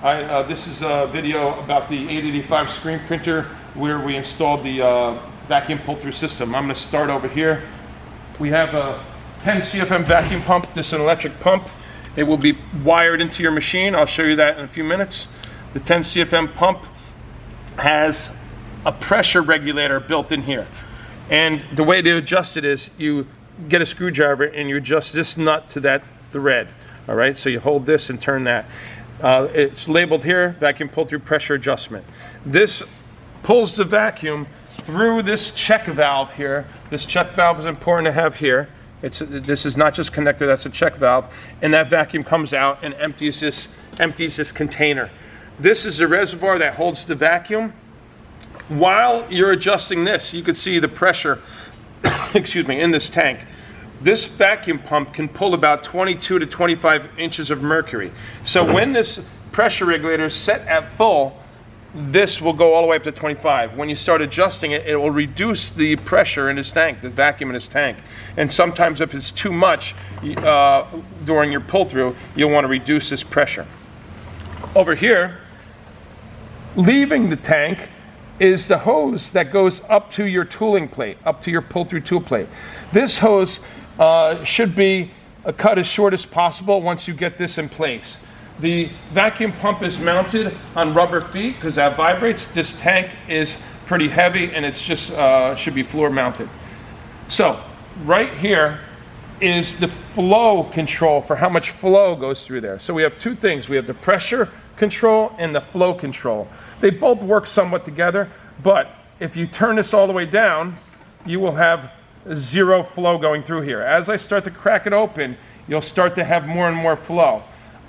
This is a video about the 885 screen printer where we installed the vacuum pull-through system. I'm going to start over here. We have a 10 CFM vacuum pump. This is an electric pump. It will be wired into your machine. I'll show you that in a few minutes. The 10 CFM pump has a pressure regulator built in here. And the way to adjust it is you get a screwdriver and you adjust this nut to that thread. All right, so you hold this and turn that. It's labeled here, vacuum pull-through pressure adjustment. This pulls the vacuum through this check valve here. This check valve is important to have here. This is not just connector, that's a check valve. And that vacuum comes out and empties this container. This is the reservoir that holds the vacuum. While you're adjusting this, you could see the pressure excuse me, in this tank. This vacuum pump can pull about 22 to 25 inches of mercury. So when this pressure regulator is set at full, this will go all the way up to 25. When you start adjusting it, it will reduce the pressure in this tank, the vacuum in this tank. And sometimes if it's too much during your pull-through, you'll want to reduce this pressure. Over here, leaving the tank, is the hose that goes up to your tooling plate, up to your pull-through tool plate. This hose should be cut as short as possible once you get this in place. The vacuum pump is mounted on rubber feet because that vibrates. This tank is pretty heavy and it's just should be floor mounted. So right here is the flow control for how much flow goes through there. So we have two things. We have the pressure control and the flow control. They both work somewhat together, but if you turn this all the way down, you will have zero flow going through here. As I start to crack it open, you'll start to have more and more flow.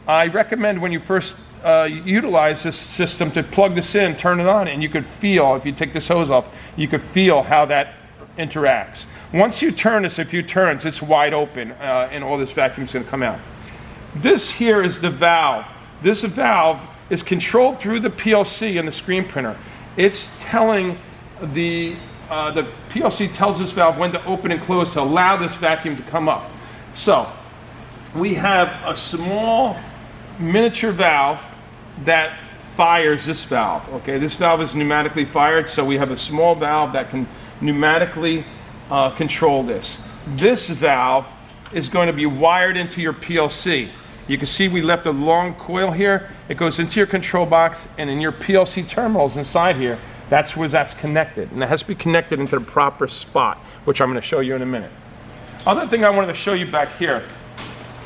I recommend when you first utilize this system to plug this in, turn it on, and you could feel, if you take this hose off, you could feel how that interacts. Once you turn this a few turns, it's wide open and all this vacuum is going to come out. This here is the valve. This valve is controlled through the PLC in the screen printer. It's telling the PLC tells this valve when to open and close to allow this vacuum to come up. So we have a small miniature valve that fires this valve. Okay, this valve is pneumatically fired, so we have a small valve that can pneumatically control this. This valve is going to be wired into your PLC. You can see we left a long coil here. It goes into your control box, and in your PLC terminals inside here, that's where that's connected. And it has to be connected into the proper spot, which I'm going to show you in a minute. Other thing I wanted to show you back here,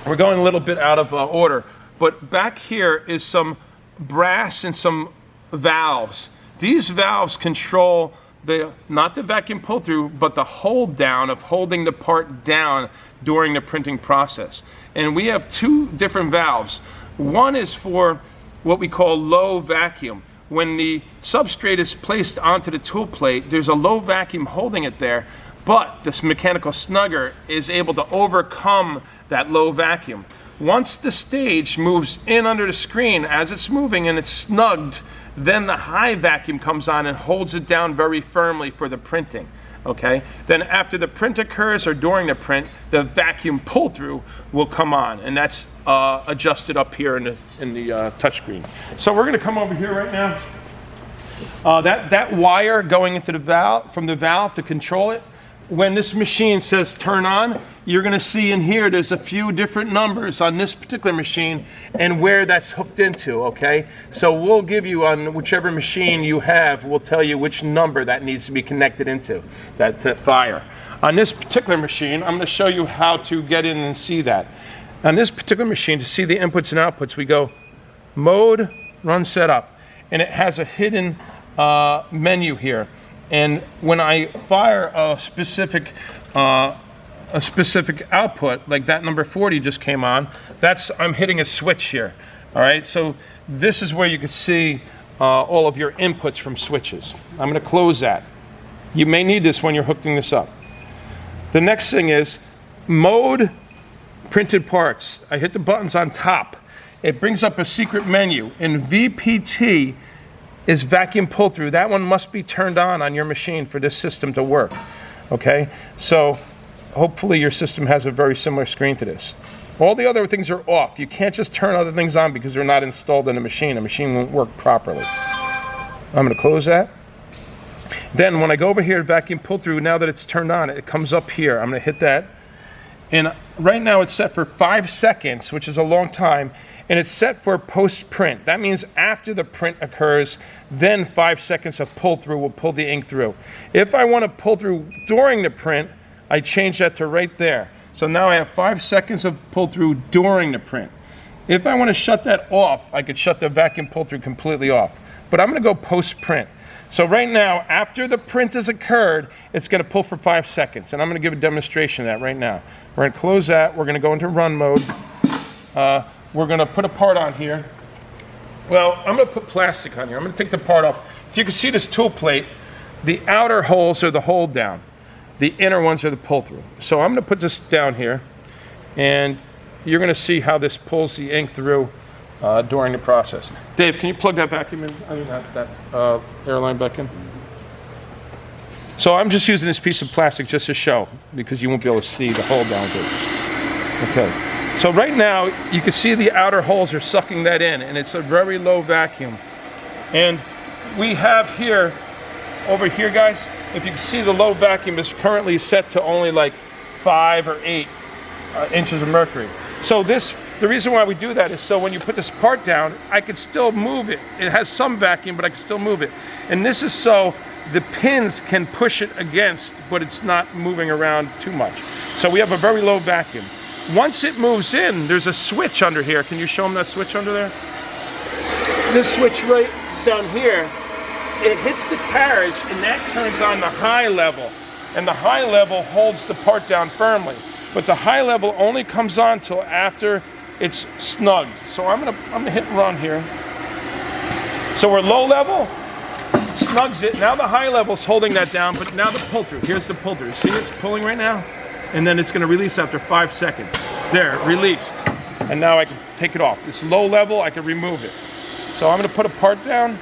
we're going a little bit out of order, but back here is some brass and some valves. These valves control not the vacuum pull-through, but the hold down of holding the part down during the printing process. And we have two different valves. One is for what we call low vacuum. When the substrate is placed onto the tool plate, there's a low vacuum holding it there, but this mechanical snugger is able to overcome that low vacuum. Once the stage moves in under the screen, as it's moving and it's snugged, then the high vacuum comes on and holds it down very firmly for the printing. Okay? Then after the print occurs or during the print, the vacuum pull-through will come on, and that's adjusted up here in the touchscreen. So we're going to come over here right now. That wire going into the valve, from the valve to control it, when this machine says turn on, you're going to see in here there's a few different numbers on this particular machine and where that's hooked into, okay? So we'll give you, on whichever machine you have, we'll tell you which number that needs to be connected into, that fire. On this particular machine, I'm going to show you how to get in and see that. On this particular machine, to see the inputs and outputs, we go mode, run setup, and it has a hidden menu here. And when I fire a specific output, like that number 40 just came on, I'm hitting a switch here. All right, so this is where you can see all of your inputs from switches. I'm going to close that. You may need this when you're hooking this up. The next thing is mode printed parts. I hit the buttons on top. It brings up a secret menu. In VPT is vacuum pull-through. That one must be turned on your machine for this system to work. Okay, so hopefully your system has a very similar screen to this. All the other things are off. You can't just turn other things on because they're not installed in the machine. The machine won't work properly. I'm going to close that. Then when I go over here to vacuum pull through, now that it's turned on, it comes up here. I'm going to hit that. And right now it's set for 5 seconds, which is a long time. And it's set for post-print. That means after the print occurs, then 5 seconds of pull-through will pull the ink through. If I want to pull through during the print, I change that to right there. So now I have 5 seconds of pull-through during the print. If I want to shut that off, I could shut the vacuum pull-through completely off. But I'm going to go post-print. So right now, after the print has occurred, it's going to pull for 5 seconds. And I'm going to give a demonstration of that right now. We're going to close that. We're going to go into run mode. We're going to put a part on here. Well, I'm going to put plastic on here. I'm going to take the part off. If you can see this tool plate, the outer holes are the hold down. The inner ones are the pull through. So I'm going to put this down here, and you're going to see how this pulls the ink through during the process. Dave, can you plug that vacuum in? I mean that airline back in. So I'm just using this piece of plastic just to show, because you won't be able to see the hold down gauges. Okay. So right now you can see the outer holes are sucking that in, and it's a very low vacuum. And we have here, over here, guys, if you can see, the low vacuum is currently set to only like 5 or 8 inches of mercury. So the reason why we do that is so when you put this part down, I can still move it. It has some vacuum, but I can still move it. And this is so the pins can push it against, but it's not moving around too much. So we have a very low vacuum. Once it moves in, there's a switch under here. Can you show them that switch under there? This switch right down here, it hits the carriage, and that turns on the high level. And the high level holds the part down firmly. But the high level only comes on till after it's snugged. So I'm gonna hit run here. So we're low level, snugs it. Now the high level's holding that down, but now the pull through. Here's the pull through. See, it's pulling right now? And then it's gonna release after 5 seconds. There, released. And now I can take it off. It's low level, I can remove it. So I'm gonna put a part down.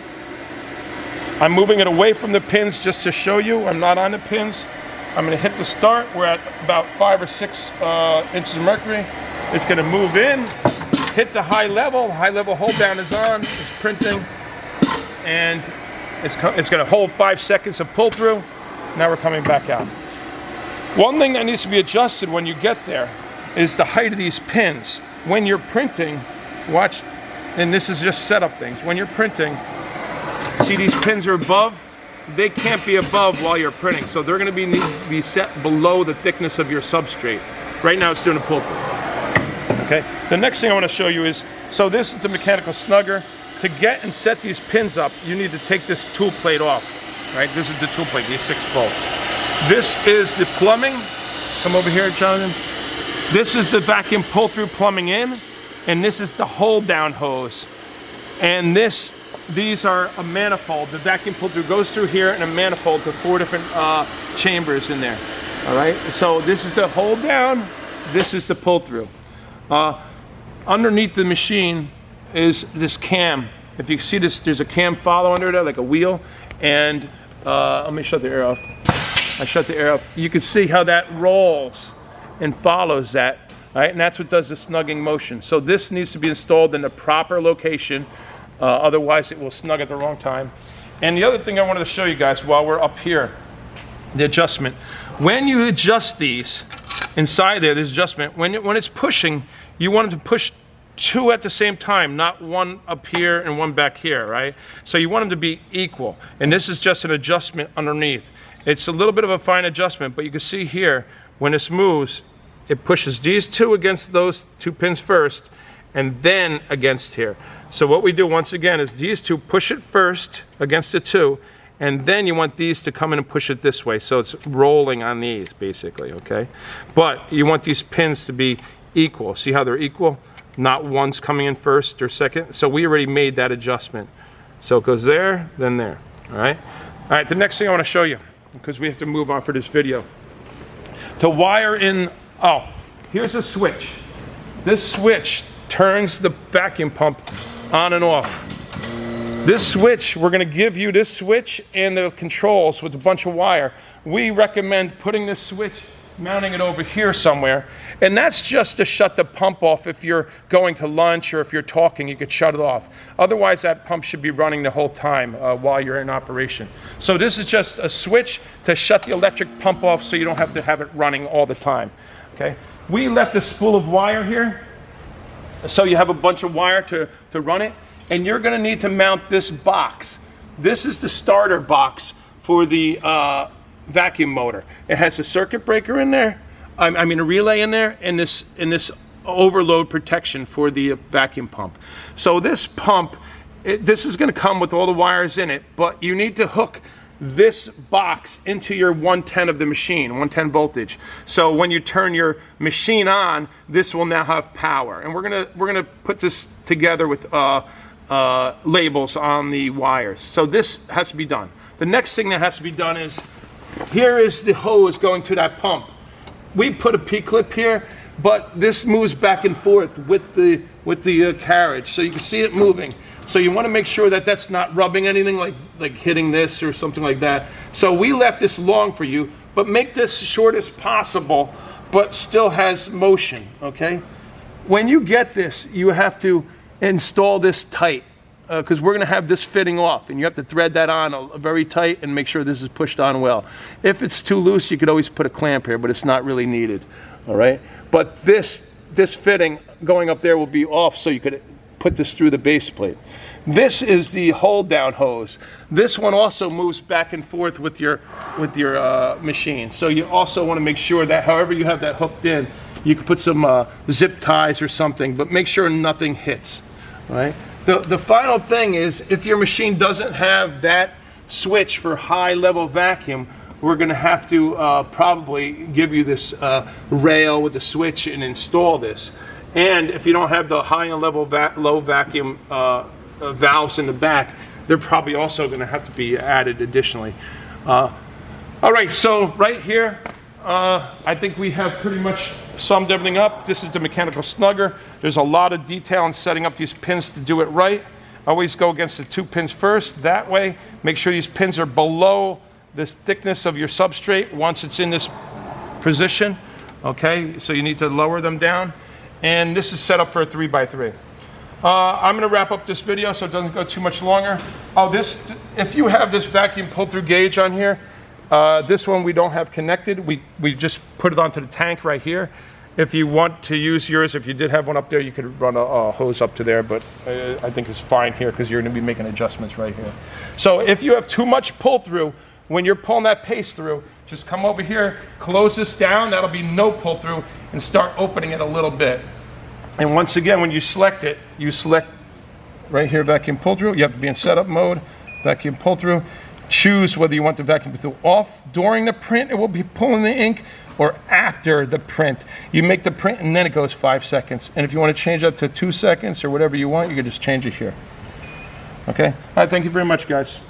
I'm moving it away from the pins just to show you. I'm not on the pins. I'm going to hit the start. We're at about 5 or 6 inches of mercury. It's going to move in, hit the high level. High level hold down is on. It's printing, and it's going to hold 5 seconds of pull through. Now we're coming back out. One thing that needs to be adjusted when you get there is the height of these pins. When you're printing, watch, and this is just setup things. When you're printing, see these pins are above? They can't be above while you're printing, so they're going to need to be set below the thickness of your substrate. Right now it's doing a pull through. Okay. The next thing I want to show you is, so this is the mechanical snugger. To get and set these pins up, you need to take this tool plate off. Right. This is the tool plate. These 6 bolts. This is the plumbing. Come over here, Jonathan. This is the vacuum pull through plumbing in, and this is the hold down hose. And these are a manifold. The vacuum pull through goes through here in a manifold to 4 different chambers in there. All right. So this is the hold down. This is the pull through. Underneath the machine is this cam. If you see this, there's a cam follow under there, like a wheel. And let me shut the air off. I shut the air off. You can see how that rolls and follows that. All right. And that's what does the snugging motion. So this needs to be installed in the proper location. Otherwise it will snug at the wrong time. And the other thing I wanted to show you guys while we're up here, the adjustment. When you adjust these, inside there's adjustment. When it's pushing, you want it to push 2 at the same time, not 1 up here and 1 back here, right? So you want them to be equal. And this is just an adjustment underneath. It's a little bit of a fine adjustment, but you can see here, when this moves, it pushes these 2 against those 2 pins first, and then against here. So what we do once again is these 2 push it first against the 2, and then you want these to come in and push it this way. So it's rolling on these basically, okay? But you want these pins to be equal. See how they're equal? Not one's coming in first or second. So we already made that adjustment. So it goes there, then there, all right? All right, the next thing I want to show you, because we have to move on for this video. To wire in, oh, here's a switch. This switch turns the vacuum pump on and off. This switch, we're going to give you this switch and the controls with a bunch of wire. We recommend putting this switch mounting it over here somewhere. And that's just to shut the pump off. If you're going to lunch or if you're talking, you could shut it off. Otherwise, that pump should be running the whole time while you're in operation. So this is just a switch to shut the electric pump off so you don't have to have it running all the time. Okay. We left a spool of wire here. So you have a bunch of wire to run it. And you're going to need to mount this box. This is the starter box for the vacuum motor. It has a circuit breaker in there, I mean a relay in there, and this overload protection for the vacuum pump. So this pump, this is going to come with all the wires in it, but you need to hook this box into your 110 of the machine, 110 voltage. So when you turn your machine on, this will now have power. And we're gonna put this together with labels on the wires. So this has to be done. The next thing that has to be done is, here is the hose going to that pump. We put a P-clip here, but this moves back and forth with the carriage, so you can see it moving. So you want to make sure that that's not rubbing anything, like hitting this or something like that. So we left this long for you, but make this short as possible, but still has motion, okay? When you get this, you have to install this tight, because we're going to have this fitting off, and you have to thread that on very tight and make sure this is pushed on well. If it's too loose, you could always put a clamp here, but it's not really needed, all right? But this fitting going up there will be off, so you could put this through the base plate. This is the hold down hose. This one also moves back and forth with your machine. So you also want to make sure that however you have that hooked in, you can put some zip ties or something, but make sure nothing hits, all right? The final thing is, if your machine doesn't have that switch for high level vacuum, we're going to have to probably give you this rail with the switch and install this. And if you don't have the high and level low vacuum valves in the back, they're probably also going to have to be added additionally. All right, so right here, I think we have pretty much summed everything up. This is the mechanical snugger. There's a lot of detail in setting up these pins to do it right. Always go against the 2 pins first. That way, make sure these pins are below this thickness of your substrate once it's in this position. Okay, so you need to lower them down. And this is set up for a 3x3. I'm going to wrap up this video so it doesn't go too much longer. If you have this vacuum pull-through gauge on here, this one we don't have connected. We just put it onto the tank right here. If you want to use yours, if you did have one up there, you could run a hose up to there, but I think it's fine here because you're going to be making adjustments right here. So if you have too much pull-through, when you're pulling that paste through, just come over here, close this down, that'll be no pull-through, and start opening it a little bit. And once again, when you select it, you select right here, vacuum pull-through. You have to be in setup mode, vacuum pull-through. Choose whether you want the vacuum pull-through off during the print, it will be pulling the ink, or after the print. You make the print and then it goes 5 seconds. And if you want to change that to 2 seconds or whatever you want, you can just change it here. Okay? All right, thank you very much, guys.